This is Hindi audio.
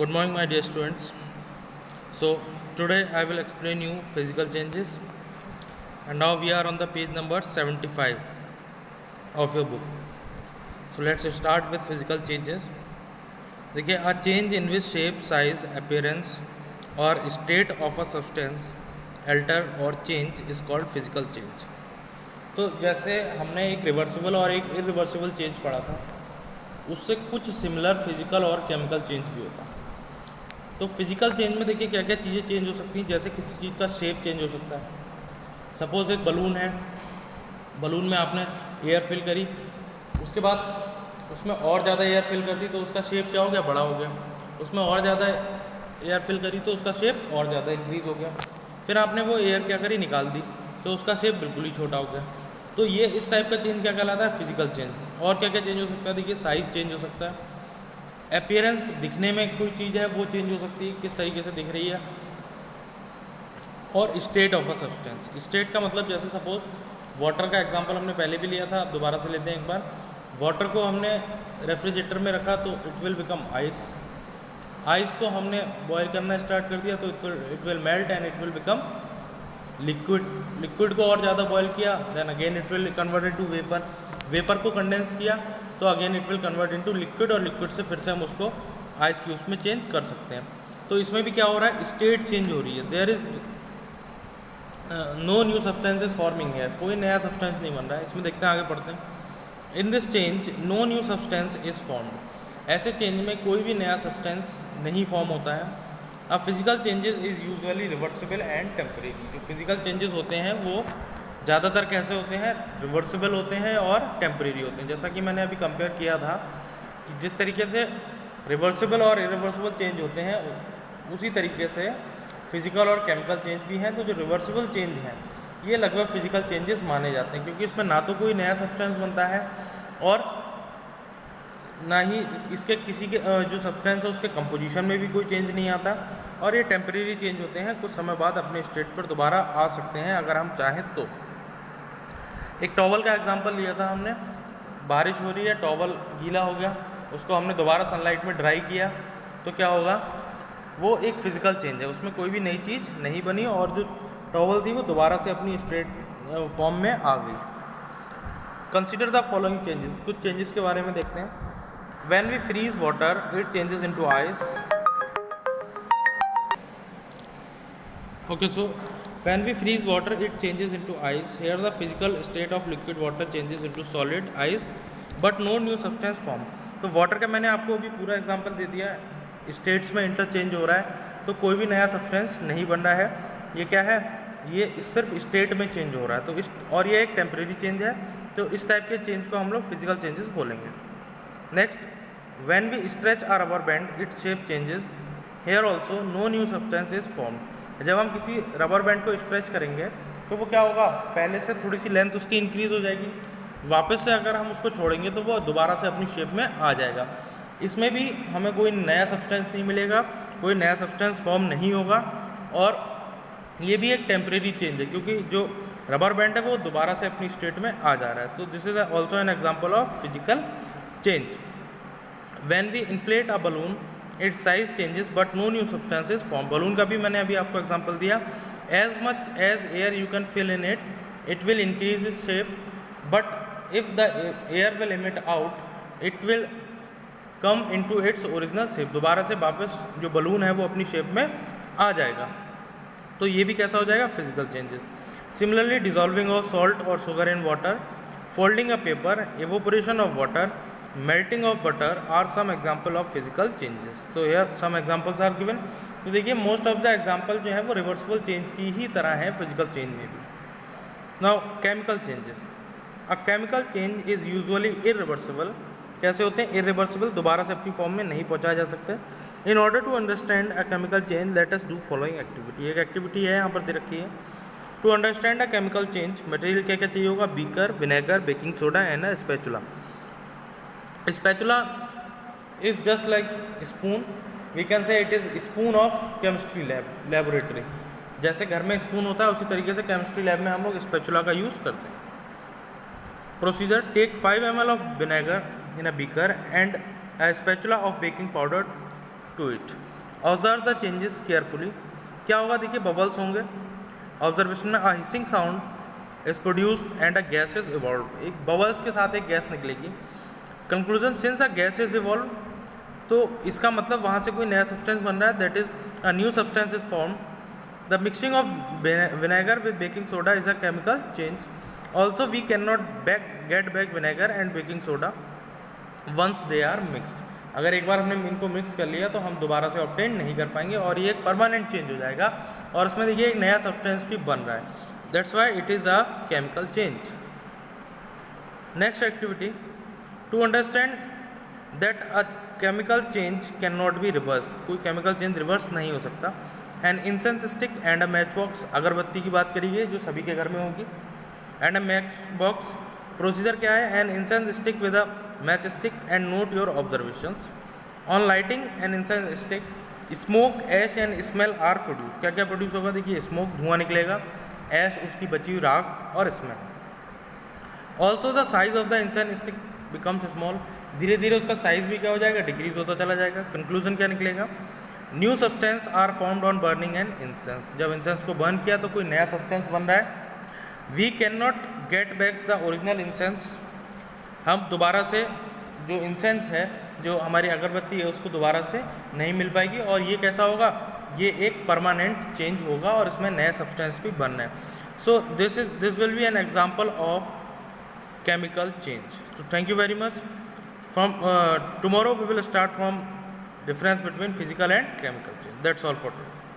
Good morning, my dear students. So today I will explain you physical changes, and now we are on the page number 75 of your book. So let's start with physical changes. देखिए, a change in which shape, size, appearance or state of a substance alter or change is called physical change. तो जैसे हमने एक रिवर्सिबल और एक इरिवर्सिबल चेंज पढ़ा था, उससे कुछ सिमिलर फिजिकल और केमिकल चेंज भी होता है। तो फिजिकल चेंज में देखिए क्या क्या चीज़ें चेंज हो सकती हैं। जैसे किसी चीज़ का शेप चेंज हो सकता है। सपोज एक बलून है, बलून में आपने एयर फिल करी, उसके बाद उसमें और ज़्यादा एयर फिल कर दी तो उसका शेप क्या हो गया, बड़ा हो गया। उसमें और ज़्यादा एयर फिल करी तो उसका शेप और ज़्यादा इंक्रीज़ हो गया। फिर आपने वो एयर क्या करी, निकाल दी, तो उसका शेप बिल्कुल ही छोटा हो गया। तो ये इस टाइप का चेंज क्या कहलाता है, फिजिकल चेंज। और क्या क्या चेंज हो सकता है, देखिए साइज़ चेंज हो सकता है, अपीयरेंस, दिखने में कोई चीज़ है वो चेंज हो सकती है, किस तरीके से दिख रही है। और state of a substance, state का मतलब जैसे सपोज वाटर का एग्जांपल हमने पहले भी लिया था, अब दोबारा से लेते हैं एक बार। वाटर को हमने रेफ्रिजरेटर में रखा तो it will become ice. Ice को हमने बॉयल करना स्टार्ट कर दिया तो it will melt and it will become liquid. Liquid को और ज़्यादा बॉयल किया, then again it will convert into vapour. Vapour को कंडेंस किया तो again it will convert into liquid, और लिक्विड से फिर से हम उसको आइस क्यूब्स में चेंज कर सकते हैं। तो इसमें भी क्या हो रहा है, स्टेट चेंज हो रही है। There is no new substances forming है, कोई नया सब्सटेंस नहीं बन रहा है। इसमें देखते हैं, आगे पढ़ते हैं। In this change no new substance is formed, ऐसे चेंज में कोई भी नया सब्सटेंस नहीं फॉर्म होता है। अब physical changes is usually reversible and temporary. जो फिजिकल चेंजेस होते हैं वो ज़्यादातर कैसे होते हैं, रिवर्सिबल होते हैं और टेम्परेरी होते हैं। जैसा कि मैंने अभी कंपेयर किया था कि जिस तरीके से रिवर्सिबल और इरिवर्सिबल चेंज होते हैं, उसी तरीके से फिजिकल और केमिकल चेंज भी हैं। तो जो रिवर्सिबल चेंज हैं ये लगभग फिजिकल चेंजेस माने जाते हैं, क्योंकि इसमें ना तो कोई नया सब्सटेंस बनता है और ना ही इसके किसी के जो सब्सटेंस है उसके कंपोजिशन में भी कोई चेंज नहीं आता। और ये टेम्परेरी चेंज होते हैं, कुछ समय बाद अपने स्टेट पर दोबारा आ सकते हैं अगर हम चाहें तो। एक टॉवल का एग्जांपल लिया था हमने, बारिश हो रही है, टॉवल गीला हो गया, उसको हमने दोबारा सनलाइट में ड्राई किया तो क्या होगा, वो एक फिजिकल चेंज है, उसमें कोई भी नई चीज़ नहीं बनी और जो टॉवल थी वो दोबारा से अपनी स्ट्रेट फॉर्म में आ गई। कंसिडर द फॉलोइंग चेंजेस, कुछ चेंजेस के बारे में देखते हैं। When we freeze water, it changes into ice. Okay, so when we freeze water, it changes into ice. Here the physical state of liquid water changes into solid ice, but no new substance form. तो वाटर का मैंने आपको अभी पूरा एग्जांपल दे दिया, स्टेट्स में इंटरचेंज हो रहा है तो कोई भी नया सब्सटेंस नहीं बन रहा है। ये क्या है, ये सिर्फ स्टेट में चेंज हो रहा है। तो इस और ये एक टेम्परेरी चेंज है, तो इस टाइप के चेंज को हम लोग फिजिकल चेंजेस बोलेंगे। Next, when we stretch a rubber band, its shape changes. Here also no new substance is formed. जब हम किसी रबर बैंड को स्ट्रेच करेंगे तो वो क्या होगा, पहले से थोड़ी सी लेंथ उसकी इंक्रीज हो जाएगी, वापस से अगर हम उसको छोड़ेंगे तो वो दोबारा से अपनी शेप में आ जाएगा। इसमें भी हमें कोई नया सब्सटेंस नहीं मिलेगा, कोई नया सब्सटेंस फॉर्म नहीं होगा, और ये भी एक टेम्परेरी चेंज है क्योंकि जो रबर बैंड है वो दोबारा से अपनी स्टेट में आ जा रहा है। तो this is also an example of physical change. When we inflate a balloon, its size changes but no new substance is formed. Balloon का भी मैंने अभी आपको एग्जांपल दिया। As much as air you can fill in it, it will increase its shape. But if the air will emit out, it will come into its original shape. दोबारा से वापस जो बलून है वो अपनी शेप में आ जाएगा। तो ये भी कैसा हो जाएगा, physical changes. Similarly, dissolving of salt or sugar in water, folding a paper, evaporation of water, melting of butter are some example of physical changes. So here some examples are given. तो देखिए मोस्ट ऑफ द एग्जाम्पल जो है वो रिवर्सिबल चेंज की ही तरह है फिजिकल चेंज में भी। Now chemical changes, a chemical change is usually irreversible. कैसे होते हैं, इरिवर्सिबल, दोबारा से अपनी फॉर्म में नहीं पहुंचाया जा सकते। In order to understand a chemical change let us do following activity. एक एक्टिविटी है यहाँ पर दे रखी है। To understand a chemical change material क्या क्या चाहिए होगा, beaker, vinegar, baking soda and a spatula. Spatula is just like spoon. We can say it is spoon of chemistry laboratory. जैसे घर में स्पून होता है उसी तरीके से केमिस्ट्री लैब में हम लोग स्पैचुला का यूज़ करते हैं। Procedure, take 5 ml of vinegar in a beaker and a spatula of baking powder to it. Observe the changes carefully. क्या होगा, देखिए बबल्स होंगे। ऑब्जर्वेशन में a hissing sound is produced and a gas is evolve, एक बबल्स के साथ एक गैस निकलेगी। Conclusion, since a gas is evolve, तो इसका मतलब वहाँ से कोई नया सब्सटेंस बन रहा है, that is a new substance is form. The mixing of vinegar with baking soda is a chemical change. Also we can not get back vinegar and baking soda once they are mixed. अगर एक बार हमने इनको मिक्स कर लिया तो हम दोबारा से ऑब्टेन नहीं कर पाएंगे और ये एक परमानेंट चेंज हो जाएगा और उसमें देखिए एक नया सब्सटेंस भी बन रहा है, that's why it is a chemical change. Next activity, to understand that a chemical change can not be reverse, कोई केमिकल चेंज रिवर्स नहीं हो सकता। And incense stick and a match box, अगरबत्ती की बात करिए जो सभी के घर में होगी, and a match box. Procedure क्या है, an incense stick with a match stick and note your observations. On lighting an incense stick, smoke, ash and smell are produce. क्या क्या प्रोड्यूस होगा, देखिए स्मोक धुआं निकलेगा, ऐश उसकी बची हुई राख और smell. Also the size of the incense stick becomes small, धीरे धीरे उसका साइज भी क्या हो जाएगा, डिक्रीज होता चला जाएगा। कंक्लूजन क्या निकलेगा, new substance are formed on burning an incense, जब इंसेंस को बर्न किया तो कोई नया सब्सटेंस बन रहा है। We can not get back the original incense, हम दोबारा से जो इंसेंस है, जो हमारी अगरबत्ती है, उसको दोबारा से नहीं मिल पाएगी और ये कैसा होगा, ये एक परमानेंट चेंज होगा और इसमें नया सब्सटेंस भी बनना है। So this will be an example of chemical change. So thank you very much. From tomorrow we will start from difference between physical and chemical change. That's all for today.